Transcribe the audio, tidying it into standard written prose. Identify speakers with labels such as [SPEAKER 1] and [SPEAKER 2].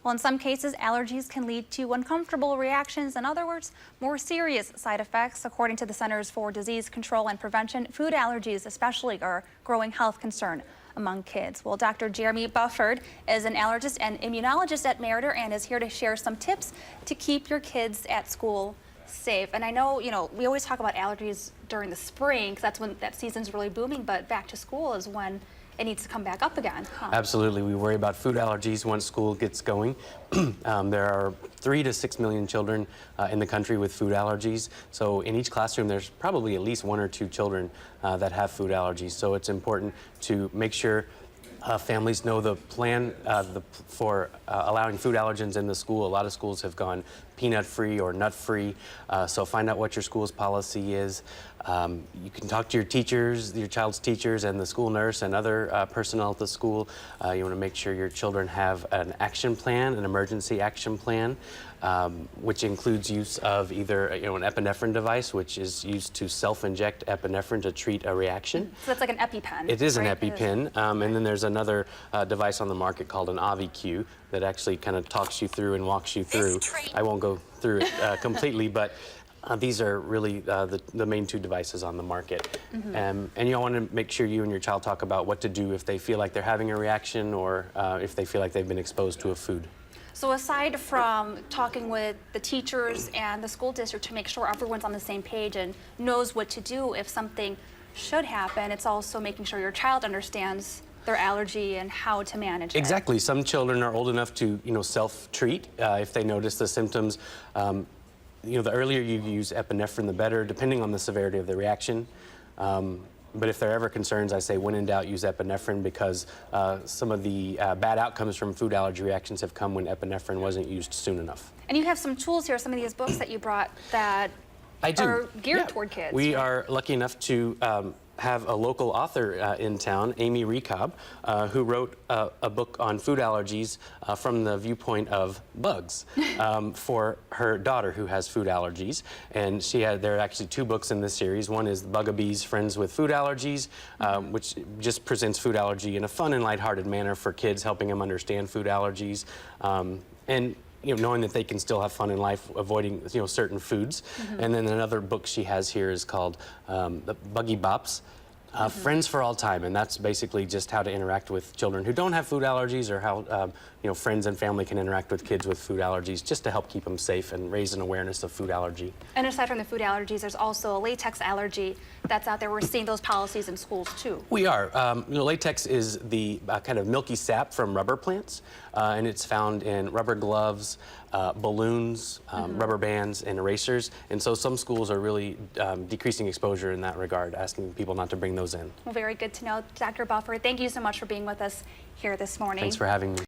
[SPEAKER 1] Well, in some cases, allergies can lead to uncomfortable reactions. In other words, more serious side effects. According to the Centers for Disease Control and Prevention, food allergies especially are a growing health concern among kids. Well, Dr. Jeremy Bufford is an allergist and immunologist at Meriter and is here to share some tips to keep your kids at school safe. And I know, we always talk about allergies during the spring because that's when that season's really booming, but back to school is when it needs to come back up again.
[SPEAKER 2] Absolutely. We worry about food allergies once school gets going. There are 3 to 6 million children in the country with food allergies. So in each classroom, there's probably at least 1 or 2 children that have food allergies. So it's important to make sure families know the plan for allowing food allergens in the school. A lot of schools have gone peanut-free or nut-free, so find out what your school's policy is. You can talk to your teachers, your child's teachers, and the school nurse and other personnel at the school. You want to make sure your children have an action plan, an emergency action plan, which includes use of either an epinephrine device, which is used to self-inject epinephrine to treat a reaction.
[SPEAKER 1] So that's like an EpiPen.
[SPEAKER 2] It is, right? An EpiPen,
[SPEAKER 1] And
[SPEAKER 2] then there's another device on the market called an AviQ that actually kind of talks you through and walks you through. I won't go through it completely, but these are really the main 2 devices on the market. And you want to make sure you and your child talk about what to do if they feel like they're having a reaction or if they feel like they've been exposed to a food.
[SPEAKER 1] So aside from talking with the teachers and the school district to make sure everyone's on the same page and knows what to do if something should happen, it's also making sure your child understands their allergy and how to manage it.
[SPEAKER 2] Exactly. Some children are old enough to, self-treat if they notice the symptoms. The earlier you use epinephrine, the better, depending on the severity of the reaction. But if there are ever concerns, I say when in doubt, use epinephrine because some of the bad outcomes from food allergy reactions have come when epinephrine wasn't used soon enough.
[SPEAKER 1] And you have some tools here, some of these books that you brought that are geared toward kids.
[SPEAKER 2] We are lucky enough to have a local author in town, Amy Recob, who wrote a book on food allergies from the viewpoint of bugs for her daughter who has food allergies. And there are actually 2 books in this series. One is Bugabee's Friends with Food Allergies, which just presents food allergy in a fun and lighthearted manner for kids, helping them understand food allergies. And knowing that they can still have fun in life, avoiding, certain foods. And then another book she has here is called The Buggy Bops, Friends for All Time. And that's basically just how to interact with children who don't have food allergies or how, friends and family can interact with kids with food allergies just to help keep them safe and raise an awareness of food allergy.
[SPEAKER 1] And aside from the food allergies, there's also a latex allergy that's out there. We're seeing those policies in schools too.
[SPEAKER 2] We are. Latex is the kind of milky sap from rubber plants, and it's found in rubber gloves, balloons, rubber bands, and erasers. And so some schools are really decreasing exposure in that regard, asking people not to bring those in.
[SPEAKER 1] Well, very good to know. Dr. Bufford, thank you so much for being with us here this morning.
[SPEAKER 2] Thanks for having me.